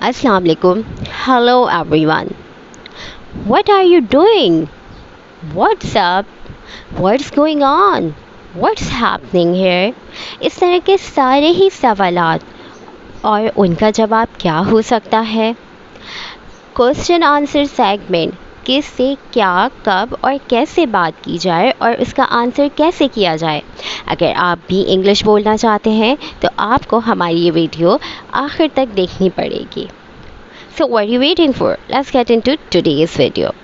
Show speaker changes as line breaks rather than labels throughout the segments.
Assalamu alaikum. Hello everyone. What are you doing? What's up? What's going on? What's happening here? इस तरह के सारे ही सवालात और उनका जवाब क्या हो सकता है। क्वेश्चन आंसर सेगमेंट किससे क्या कब और कैसे बात की जाए और उसका आंसर कैसे किया जाए। अगर आप भी इंग्लिश बोलना चाहते हैं तो आपको हमारी ये वीडियो आखिर तक देखनी पड़ेगी। So what are you waiting for? Let's get into today's video.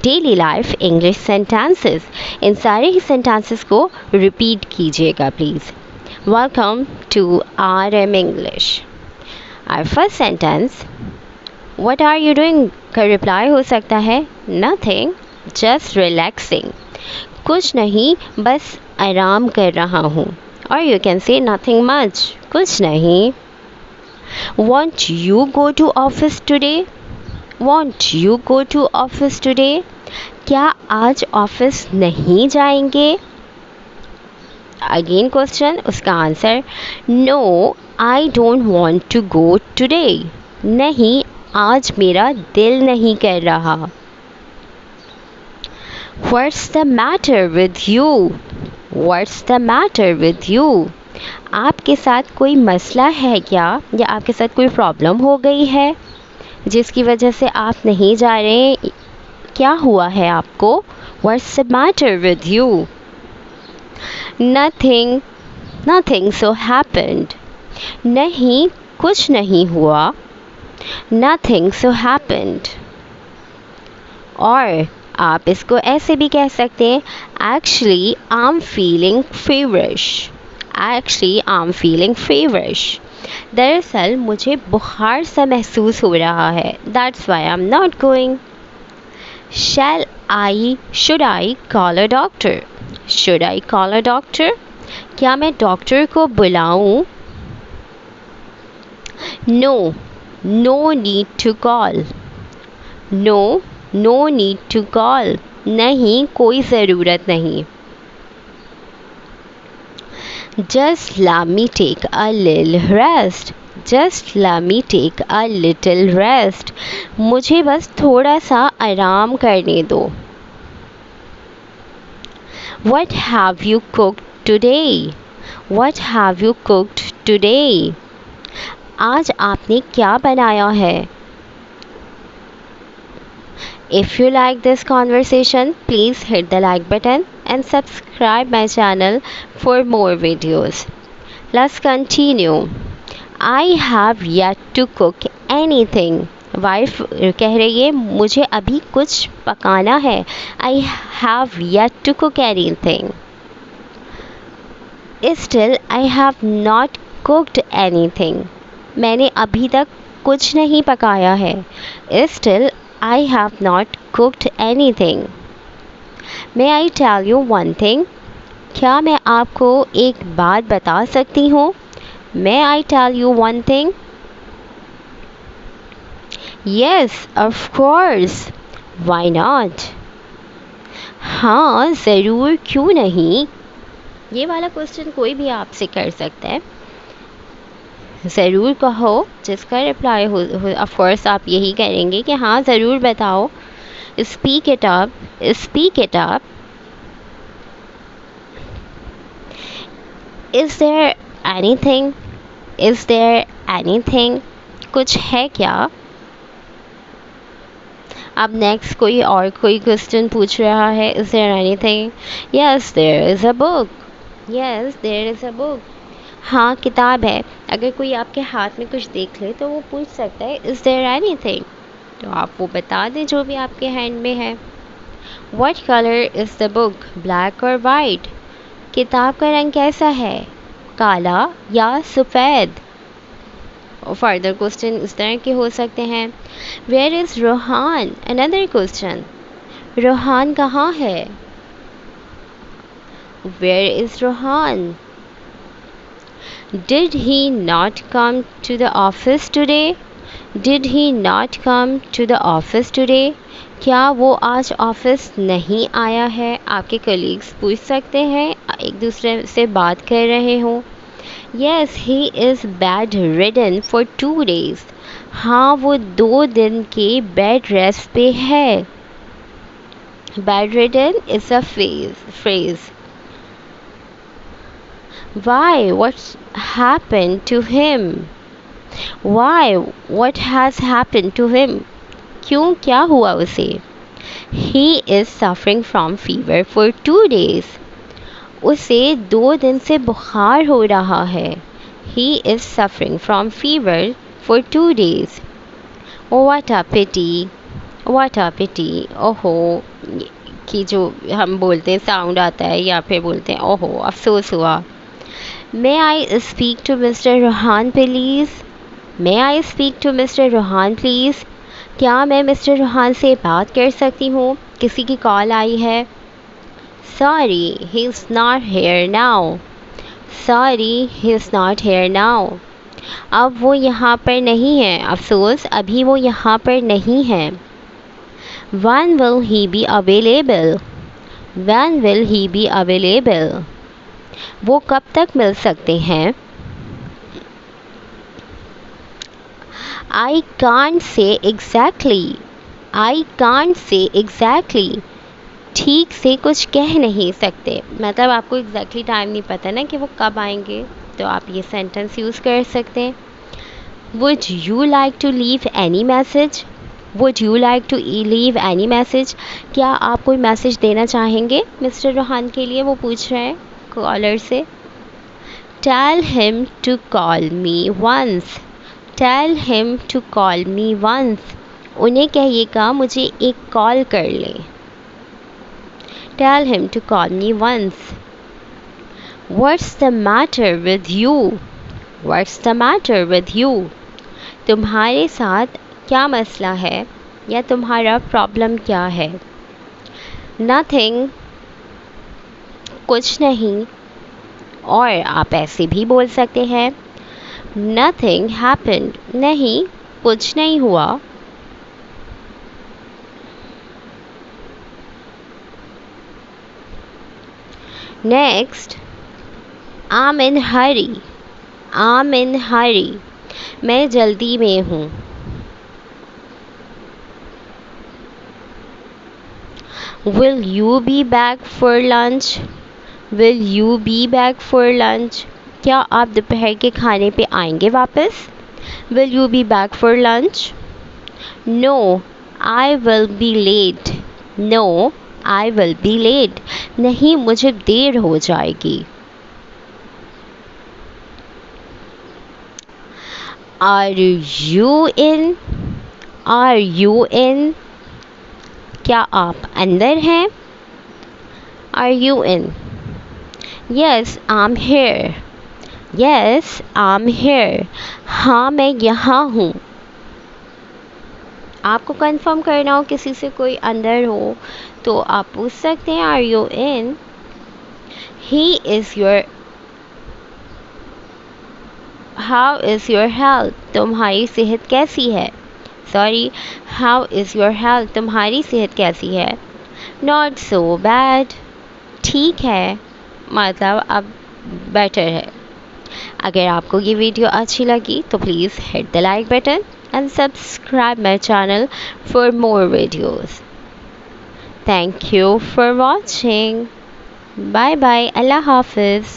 Daily life English sentences. इन सारे ही sentences को repeat कीजिएगा please. Welcome to RM English. Our first sentence. What are you doing? का reply हो सकता है Nothing. Just relaxing. कुछ नहीं बस आराम कर रहा हूँ. Or you can say nothing much. कुछ नहीं. Won't you go to office today? Won't you go to office today? क्या आज ऑफिस नहीं जाएंगे? अगेन क्वेश्चन उसका answer no I don't want to go today. नहीं आज मेरा दिल नहीं कर रहा. What's the matter with you? What's the matter with you? आपके साथ कोई मसला है क्या या आपके साथ कोई प्रॉब्लम हो गई है जिसकी वजह से आप नहीं जा रहे. क्या हुआ है आपको. What's the matter with you? Nothing. Nothing so happened. नहीं कुछ नहीं हुआ. Nothing so happened. और आप इसको ऐसे भी कह सकते हैं Actually I'm feeling feverish. Actually I'm feeling feverish. दरअसल मुझे बुखार सा महसूस हो रहा है. That's why I'm not going. Should I call a doctor? Should I call a doctor? क्या मैं डॉक्टर को बुलाऊं? No. No need to call. No. No need to call. नहीं कोई ज़रूरत नहीं. Just let me take a little rest. Just let me take a little rest. मुझे बस थोड़ा सा आराम करने दो. What have you cooked today? What have you cooked today? आज आपने क्या बनाया है? If you like this conversation, please hit the like button and subscribe my channel for more videos. Let's continue. I have yet to cook anything. Wife कह रही है मुझे अभी कुछ पकाना है. I have yet to cook anything. Still, I have not cooked anything. मैंने अभी तक कुछ नहीं पकाया है. Still, I have not cooked anything. May I tell you one thing? क्या मैं आपको एक बात बता सकती हूँ? May I tell you one thing? Yes, of course. Why not? हाँ ज़रूर क्यों नहीं. ये वाला क्वेश्चन कोई भी आपसे कर सकता है. ज़रूर कहो जिसका रिप्लाई हो ऑफ कोर्स आप यही करेंगे कि हाँ ज़रूर बताओ. Speak it up. Speak it up. Is there anything. Is there anything. कुछ है क्या. अब नेक्स्ट कोई क्वेश्चन पूछ रहा है is there anything. Yes there is a book. Yes there is a book. हाँ किताब है. अगर कोई आपके हाथ में कुछ देख ले तो वो पूछ सकता है इज़ देयर एनीथिंग. तो आप वो बता दें जो भी आपके हैंड में है. What colour is the book. Black और वाइट. किताब का रंग कैसा है. काला या सफ़ेद. और फर्दर क्वेश्चन इस तरह के हो सकते हैं. Where is Rohan. Another question. Rohan कहाँ है. Where is Rohan. Did he not come to the office today? Did he not come to the office today? क्या वो आज ऑफिस नहीं आया है. आपके कलीग्स पूछ सकते हैं एक दूसरे से बात कर रहे हों. Yes, he is bedridden for 2 days. हाँ, वो 2 दिन के बेड रेस्ट पे है. Bedridden is a phrase. Why? What's happened to him? Why? What has happened to him? क्यों, क्या हुआ उसे? He is suffering from fever for 2 days. उसे 2 दिन से बुखार हो रहा है. He is suffering from fever for 2 days. What a pity. What a pity. ओहो, कि जो हम बोलते हैं साउंड आता है या फिर बोलते हैं ओहो अफसोस हुआ. May I speak to Mr. Rohan please? May I speak to Mr. Rohan please? क्या मैं मिस्टर रोहान से बात कर सकती हूँ? किसी की कॉल आई है. Sorry, he is not here now. Sorry, he is not here now. अब वो यहाँ पर नहीं है. अफसोस, अभी वो यहाँ पर नहीं है. When will he be available? When will he be available? वो कब तक मिल सकते हैं? I can't say exactly. I can't say exactly. ठीक से कुछ कह नहीं सकते. मतलब आपको एग्जैक्टली टाइम नहीं पता ना कि वो कब आएंगे, तो आप ये सेंटेंस यूज़ कर सकते हैं. Would you like to leave any message? Would you like to leave any message? क्या आप कोई मैसेज देना चाहेंगे मिस्टर रोहान के लिए? वो पूछ रहे हैं कॉलर से. Tell him to call me once. Tell him to call me once. उन्हें कहिएगा मुझे एक कॉल कर ले. Tell him to call me once. What's the matter with you? What's the matter with you? तुम्हारे साथ क्या मसला है या तुम्हारा प्रॉब्लम क्या है? Nothing. कुछ नहीं. और आप ऐसे भी बोल सकते हैं Nothing happened. नहीं, कुछ नहीं हुआ. Next, I'm in hurry. I'm in hurry. मैं जल्दी में हूँ. Will you be back for lunch? Will you be back for lunch? क्या आप दोपहर के खाने पे आएंगे वापस? Will you be back for lunch? No, I will be late. No, I will be late. नहीं, मुझे देर हो जाएगी. Are you in? Are you in? क्या आप अंदर हैं? Are you in? Yes, I'm here. Yes, I'm here. हाँ, मैं यहाँ हूँ. आपको कंफर्म करना हो किसी से कोई अंदर हो तो आप पूछ सकते हैं Are you in? He is your. How is your health? तुम्हारी सेहत कैसी है? Sorry, how is your health? तुम्हारी सेहत कैसी है? Not so bad. ठीक है, मतलब अब बेटर है. अगर आपको ये वीडियो अच्छी लगी तो please hit the like button and subscribe my channel for more videos. Thank you for watching. Bye bye. Allah Hafiz.